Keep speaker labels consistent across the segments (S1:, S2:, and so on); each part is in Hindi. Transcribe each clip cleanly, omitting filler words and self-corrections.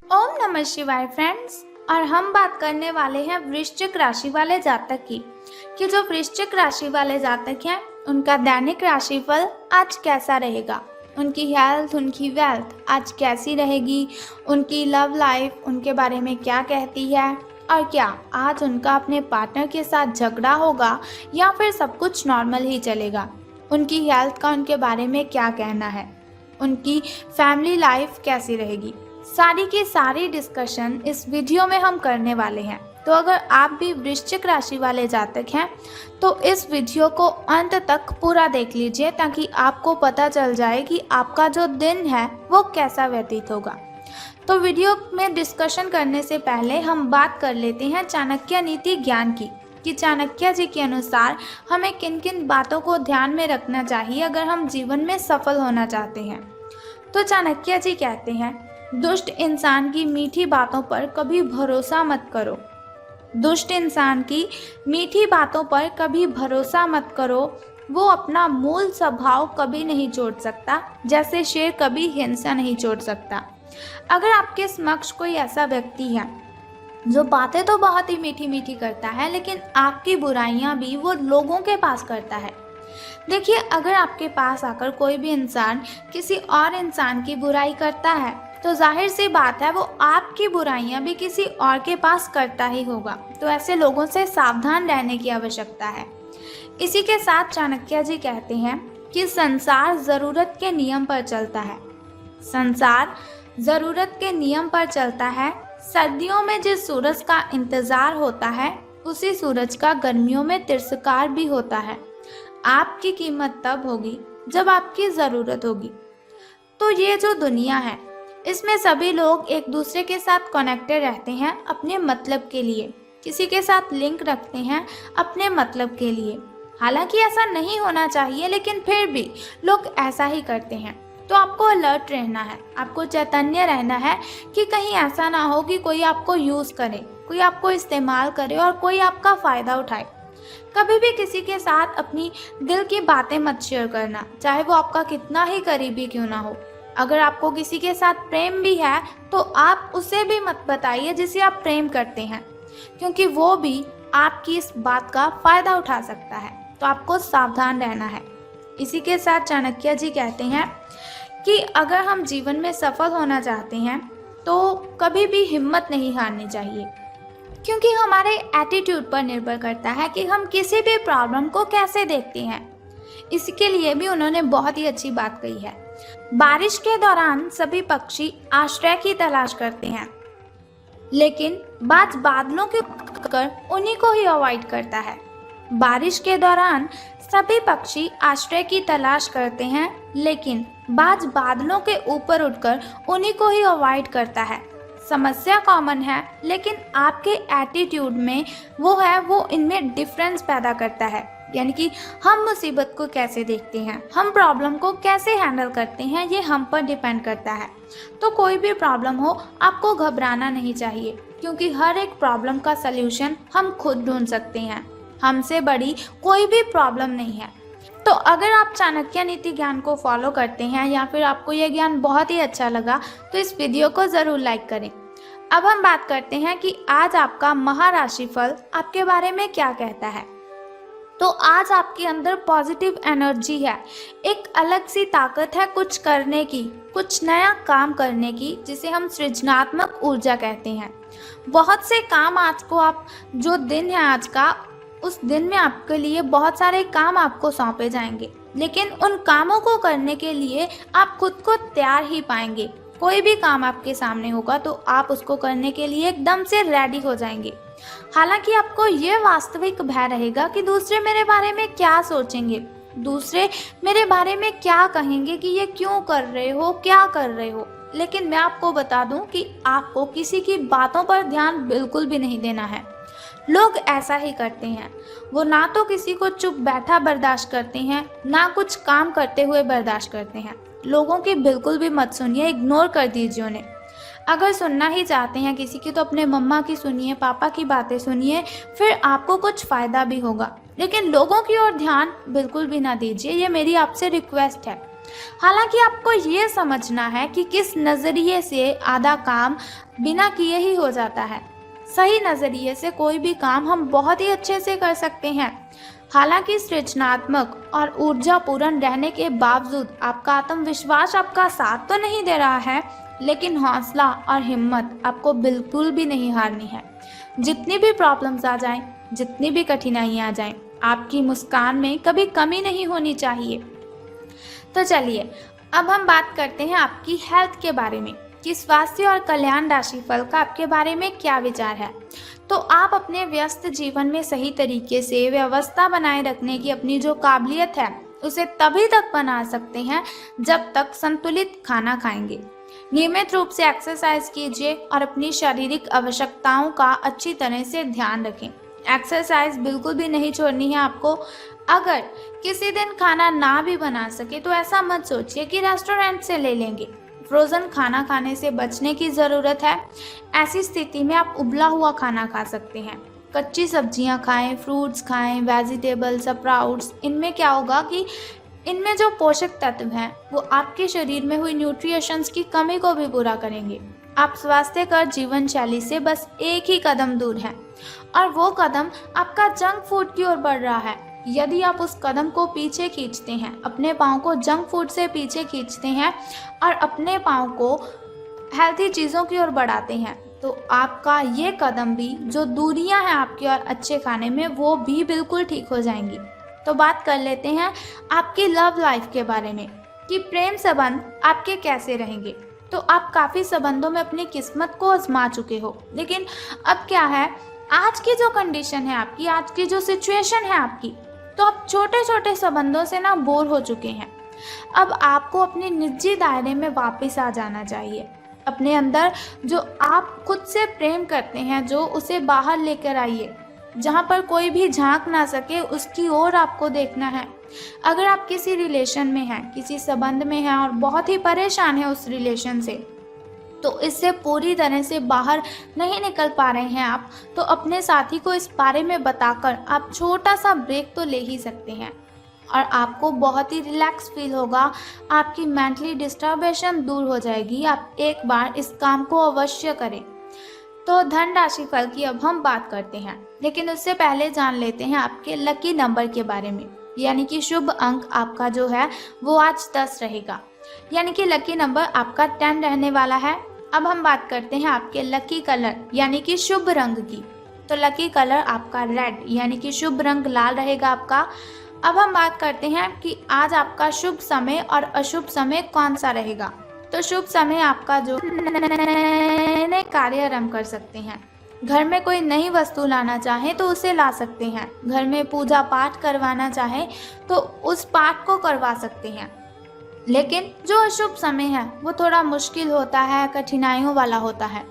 S1: ओम नमः शिवाय फ्रेंड्स। और हम बात करने वाले हैं वृश्चिक राशि वाले जातक की कि जो वृश्चिक राशि वाले जातक हैं उनका दैनिक राशिफल आज कैसा रहेगा, उनकी हेल्थ, उनकी वेल्थ आज कैसी रहेगी, उनकी लव लाइफ उनके बारे में क्या कहती है, और क्या आज उनका अपने पार्टनर के साथ झगड़ा होगा या फिर सब कुछ नॉर्मल ही चलेगा, उनकी हेल्थ का उनके बारे में क्या कहना है, उनकी फैमिली लाइफ कैसी रहेगी। सारी की सारी डिस्कशन इस वीडियो में हम करने वाले हैं। तो अगर आप भी वृश्चिक राशि वाले जातक हैं तो इस वीडियो को अंत तक पूरा देख लीजिए ताकि आपको पता चल जाए कि आपका जो दिन है वो कैसा व्यतीत होगा। तो वीडियो में डिस्कशन करने से पहले हम बात कर लेते हैं चाणक्य नीति ज्ञान की कि चाणक्य जी के अनुसार हमें किन किन बातों को ध्यान में रखना चाहिए अगर हम जीवन में सफल होना चाहते हैं। तो चाणक्य जी कहते हैं, दुष्ट इंसान की मीठी बातों पर कभी भरोसा मत करो। दुष्ट इंसान की मीठी बातों पर कभी भरोसा मत करो। वो अपना मूल स्वभाव कभी नहीं छोड़ सकता, जैसे शेर कभी हिंसा नहीं छोड़ सकता। अगर आपके समक्ष कोई ऐसा व्यक्ति है जो बातें तो बहुत ही मीठी मीठी करता है लेकिन आपकी बुराइयां भी वो लोगों के पास करता है। देखिए, अगर आपके पास आकर कोई भी इंसान किसी और इंसान की बुराई करता है तो जाहिर सी बात है वो आपकी बुराइयां भी किसी और के पास करता ही होगा। तो ऐसे लोगों से सावधान रहने की आवश्यकता है। इसी के साथ चाणक्य जी कहते हैं कि संसार जरूरत के नियम पर चलता है। संसार जरूरत के नियम पर चलता है। सर्दियों में जिस सूरज का इंतजार होता है उसी सूरज का गर्मियों में तिरस्कार भी होता है। आपकी कीमत तब होगी जब आपकी जरूरत होगी। तो ये जो दुनिया है इसमें सभी लोग एक दूसरे के साथ कनेक्टेड रहते हैं अपने मतलब के लिए, किसी के साथ लिंक रखते हैं अपने मतलब के लिए। हालांकि ऐसा नहीं होना चाहिए लेकिन फिर भी लोग ऐसा ही करते हैं। तो आपको अलर्ट रहना है, आपको चैतन्य रहना है कि कहीं ऐसा ना हो कि कोई आपको यूज़ करे, कोई आपको इस्तेमाल करे और कोई आपका फ़ायदा उठाए। कभी भी किसी के साथ अपनी दिल की बातें मत शेयर करना, चाहे वो आपका कितना ही करीबी क्यों ना हो। अगर आपको किसी के साथ प्रेम भी है तो आप उसे भी मत बताइए जिसे आप प्रेम करते हैं, क्योंकि वो भी आपकी इस बात का फ़ायदा उठा सकता है। तो आपको सावधान रहना है। इसी के साथ चाणक्य जी कहते हैं कि अगर हम जीवन में सफल होना चाहते हैं तो कभी भी हिम्मत नहीं हारनी चाहिए, क्योंकि हमारे एटीट्यूड पर निर्भर करता है कि हम किसी भी प्रॉब्लम को कैसे देखते हैं। इसके लिए भी उन्होंने बहुत ही अच्छी बात कही है। बारिश के दौरान सभी पक्षी आश्रय की तलाश करते हैं, लेकिन बाज बादलों के कर उन्हीं को ही अवॉइड करता है। बारिश के दौरान सभी पक्षी आश्रय की तलाश करते हैं, लेकिन बाज बादलों के ऊपर उड़कर उन्हीं को ही अवॉइड करता है। समस्या कॉमन है लेकिन आपके एटीट्यूड में वो इनमें डिफरेंस पैदा करता है। यानी कि हम मुसीबत को कैसे देखते हैं, हम प्रॉब्लम को कैसे हैंडल करते हैं, ये हम पर डिपेंड करता है। तो कोई भी प्रॉब्लम हो आपको घबराना नहीं चाहिए, क्योंकि हर एक प्रॉब्लम का सल्यूशन हम खुद ढूंढ सकते हैं। हमसे बड़ी कोई भी प्रॉब्लम नहीं है। तो अगर आप चाणक्य नीति ज्ञान को फॉलो करते हैं या फिर आपको यह ज्ञान बहुत ही अच्छा लगा तो इस वीडियो को ज़रूर लाइक करें। अब हम बात करते हैं कि आज आपका महाराशिफल आपके बारे में क्या कहता है। तो आज आपके अंदर पॉजिटिव एनर्जी है, एक अलग सी ताकत है कुछ करने की, कुछ नया काम करने की, जिसे हम सृजनात्मक ऊर्जा कहते हैं। बहुत से काम आज को आप जो दिन है आज का, उस दिन में आपके लिए बहुत सारे काम आपको सौंपे जाएंगे, लेकिन उन कामों को करने के लिए आप खुद को तैयार ही पाएंगे। कोई भी काम आपके सामने होगा तो आप उसको करने के लिए एकदम से रेडी हो जाएंगे। हालांकि आपको ये वास्तविक भय रहेगा कि दूसरे मेरे बारे में क्या सोचेंगे, दूसरे मेरे बारे में क्या कहेंगे कि ये क्यों कर रहे हो, क्या कर रहे हो। लेकिन मैं आपको बता दूं कि आपको किसी की बातों पर ध्यान बिल्कुल भी नहीं देना है। लोग ऐसा ही करते हैं, वो ना तो किसी को चुप बैठा बर्दाश्त करते हैं, ना कुछ काम करते हुए बर्दाश्त करते हैं। लोगों की बिल्कुल भी मत सुनिए, इग्नोर कर दीजिए उन्हें। अगर सुनना ही चाहते हैं किसी की तो अपने मम्मा की सुनिए, पापा की बातें सुनिए, फिर आपको कुछ फ़ायदा भी होगा। लेकिन लोगों की ओर ध्यान बिल्कुल भी ना दीजिए, ये मेरी आपसे रिक्वेस्ट है। हालांकि आपको ये समझना है कि किस नज़रिए से आधा काम बिना किए ही हो जाता है। सही नज़रिए से कोई भी काम हम बहुत ही अच्छे से कर सकते हैं। हालांकि सृजनात्मक और ऊर्जापूर्ण रहने के बावजूद आपका आत्मविश्वास आपका साथ तो नहीं दे रहा है, लेकिन हौसला और हिम्मत आपको बिल्कुल भी नहीं हारनी है। जितनी भी प्रॉब्लम्स आ जाएं, जितनी भी कठिनाइयां आ जाएं, आपकी मुस्कान में कभी कमी नहीं होनी चाहिए। तो चलिए अब हम बात करते हैं आपकी हेल्थ के बारे में कि स्वास्थ्य और कल्याण राशिफल का आपके बारे में क्या विचार है। तो आप अपने व्यस्त जीवन में सही तरीके से व्यवस्था बनाए रखने की अपनी जो काबिलियत है उसे तभी तक बना सकते हैं जब तक संतुलित खाना खाएंगे। नियमित रूप से एक्सरसाइज कीजिए और अपनी शारीरिक आवश्यकताओं का अच्छी तरह से ध्यान रखें। एक्सरसाइज बिल्कुल भी नहीं छोड़नी है आपको। अगर किसी दिन खाना ना भी बना सके तो ऐसा मत सोचिए कि रेस्टोरेंट से ले लेंगे। फ्रोज़न खाना खाने से बचने की ज़रूरत है। ऐसी स्थिति में आप उबला हुआ खाना खा सकते हैं। कच्ची सब्जियां खाएं, फ्रूट्स खाएं, वेजिटेबल्स, स्प्राउट्स। इनमें क्या होगा कि इनमें जो पोषक तत्व हैं वो आपके शरीर में हुई न्यूट्रिशंस की कमी को भी पूरा करेंगे। आप स्वास्थ्यकर जीवन शैली से बस एक ही कदम दूर हैं और वो कदम आपका जंक फूड की ओर बढ़ रहा है। यदि आप उस कदम को पीछे खींचते हैं, अपने पाँव को जंक फूड से पीछे खींचते हैं और अपने पाँव को हेल्थी चीज़ों की ओर बढ़ाते हैं, तो आपका ये कदम भी, जो दूरियां हैं आपकी और अच्छे खाने में, वो भी बिल्कुल ठीक हो जाएंगी। तो बात कर लेते हैं आपकी लव लाइफ के बारे में कि प्रेम संबंध आपके कैसे रहेंगे। तो आप काफ़ी संबंधों में अपनी किस्मत को आजमा चुके हो, लेकिन अब क्या है, आज की जो कंडीशन है आपकी, आज की जो सिचुएशन है आपकी, तो आप छोटे छोटे संबंधों से ना बोर हो चुके हैं। अब आपको अपने निजी दायरे में वापस आ जाना चाहिए। अपने अंदर जो आप खुद से प्रेम करते हैं, जो उसे बाहर लेकर आइए। जहाँ पर कोई भी झांक ना सके उसकी ओर आपको देखना है। अगर आप किसी रिलेशन में हैं, किसी संबंध में हैं और बहुत ही परेशान हैं उस रिलेशन से, तो इससे पूरी तरह से बाहर नहीं निकल पा रहे हैं आप, तो अपने साथी को इस बारे में बताकर आप छोटा सा ब्रेक तो ले ही सकते हैं और आपको बहुत ही रिलैक्स फील होगा। आपकी मेंटली डिस्टर्बेशन दूर हो जाएगी। आप एक बार इस काम को अवश्य करें। तो धन राशि फल की अब हम बात करते हैं, लेकिन उससे पहले जान लेते हैं आपके लकी नंबर के बारे में। यानी कि शुभ अंक आपका जो है वो आज 10 रहेगा, यानी कि लकी नंबर आपका 10 रहने वाला है। अब हम बात करते हैं आपके लकी कलर यानी कि शुभ रंग की। तो लकी कलर आपका रेड यानी कि शुभ रंग लाल रहेगा आपका। अब हम बात करते हैं कि आज आपका शुभ समय और अशुभ समय कौन सा रहेगा। तो शुभ समय आपका जो नए कार्य आरंभ कर सकते हैं, घर में कोई नई वस्तु लाना चाहे तो उसे ला सकते हैं, घर में पूजा पाठ करवाना चाहे तो उस पाठ को करवा सकते हैं। लेकिन जो अशुभ समय है वो थोड़ा मुश्किल होता है, कठिनाइयों वाला होता है।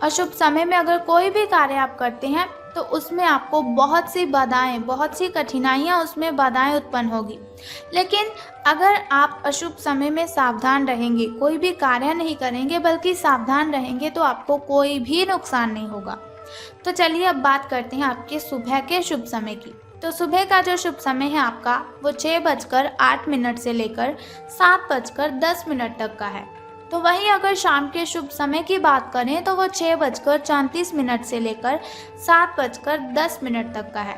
S1: अशुभ समय में अगर कोई भी कार्य आप करते हैं तो उसमें आपको बहुत सी बाधाएं, बहुत सी कठिनाइयां, उसमें बाधाएं उत्पन्न होगी। लेकिन अगर आप अशुभ समय में सावधान रहेंगे, कोई भी कार्य नहीं करेंगे बल्कि सावधान रहेंगे, तो आपको कोई भी नुकसान नहीं होगा। तो चलिए अब बात करते हैं आपके सुबह के शुभ समय की। तो सुबह का जो शुभ समय है आपका वो 6:08 से लेकर 7:10 तक का है। तो वहीं अगर शाम के शुभ समय की बात करें तो वो 6:34 से लेकर 7:10 तक का है।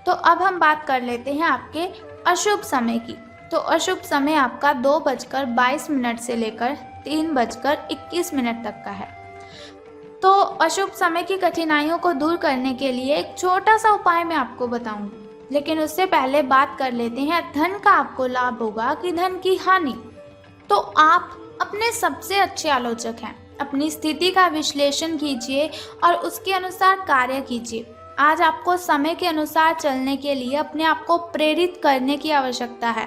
S1: तो अब हम बात कर लेते हैं आपके अशुभ समय की। तो अशुभ समय आपका 2:22 से लेकर 3:21 तक का है। तो अशुभ समय की कठिनाइयों को दूर करने के लिए एक छोटा सा उपाय मैं आपको बताऊंगी, लेकिन उससे पहले बात कर लेते हैं धन का आपको लाभ होगा कि धन की हानि। तो आप अपने सबसे अच्छे आलोचक हैं। अपनी स्थिति का विश्लेषण कीजिए और उसके अनुसार कार्य कीजिए। आज आपको समय के अनुसार चलने के लिए अपने आप को प्रेरित करने की आवश्यकता है।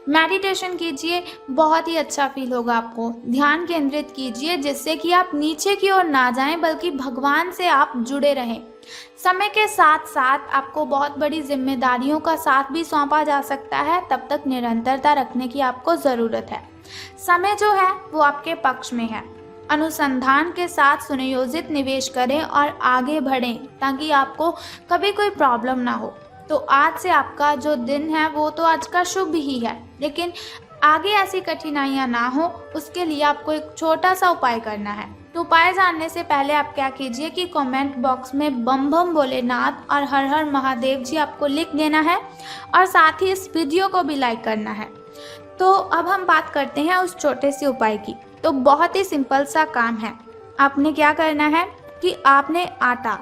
S1: मेडिटेशन कीजिए, बहुत ही अच्छा फील होगा आपको। ध्यान केंद्रित कीजिए जिससे कि आप नीचे की ओर ना जाएं बल्कि भगवान से आप जुड़े रहें। समय के साथ साथ आपको बहुत बड़ी जिम्मेदारियों का साथ भी सौंपा जा सकता है, तब तक निरंतरता रखने की आपको ज़रूरत है। समय जो है वो आपके पक्ष में है। अनुसंधान के साथ सुनियोजित निवेश करें और आगे बढ़ें ताकि आपको कभी कोई प्रॉब्लम ना हो। तो आज से आपका जो दिन है वो तो आज का शुभ ही है, लेकिन आगे ऐसी कठिनाइयाँ ना हो, उसके लिए आपको एक छोटा सा उपाय करना है। तो उपाय जानने से पहले आप क्या कीजिए कि कमेंट बॉक्स में बम बम भोलेनाथ और हर हर महादेव जी आपको लिख देना है और साथ ही इस वीडियो को भी लाइक करना है। तो अब हम बात करते हैं उस छोटे से उपाय की। तो बहुत ही सिंपल सा काम है। आपने क्या करना है कि आपने आटा,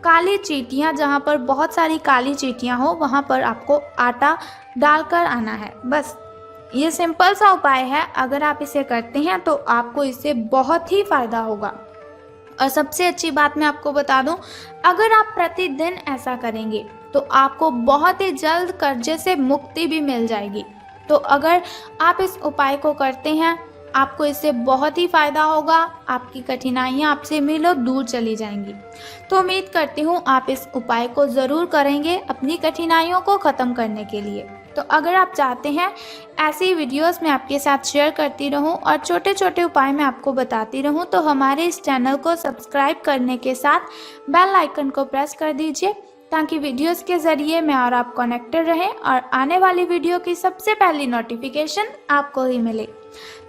S1: काली चींटियाँ, जहाँ पर बहुत सारी काली चींटियाँ हो वहाँ पर आपको आटा डालकर आना है। बस ये सिंपल सा उपाय है। अगर आप इसे करते हैं तो आपको इससे बहुत ही फ़ायदा होगा। और सबसे अच्छी बात मैं आपको बता दूं, अगर आप प्रतिदिन ऐसा करेंगे तो आपको बहुत ही जल्द कर्जे से मुक्ति भी मिल जाएगी। तो अगर आप इस उपाय को करते हैं, आपको इससे बहुत ही फ़ायदा होगा। आपकी कठिनाइयाँ आपसे मिलो दूर चली जाएंगी। तो उम्मीद करती हूँ आप इस उपाय को ज़रूर करेंगे अपनी कठिनाइयों को ख़त्म करने के लिए। तो अगर आप चाहते हैं ऐसी वीडियोस मैं आपके साथ शेयर करती रहूं और छोटे छोटे उपाय मैं आपको बताती रहूं, तो हमारे इस चैनल को सब्सक्राइब करने के साथ बेल आइकन को प्रेस कर दीजिए, ताकि वीडियोस के ज़रिए मैं और आप कनेक्टेड रहें और आने वाली वीडियो की सबसे पहली नोटिफिकेशन आपको ही मिले।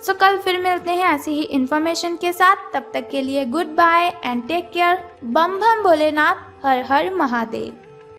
S1: सो कल फिर मिलते हैं ऐसी ही इन्फॉर्मेशन के साथ। तब तक के लिए goodbye and take care. बम बम भोलेनाथ, हर हर महादेव।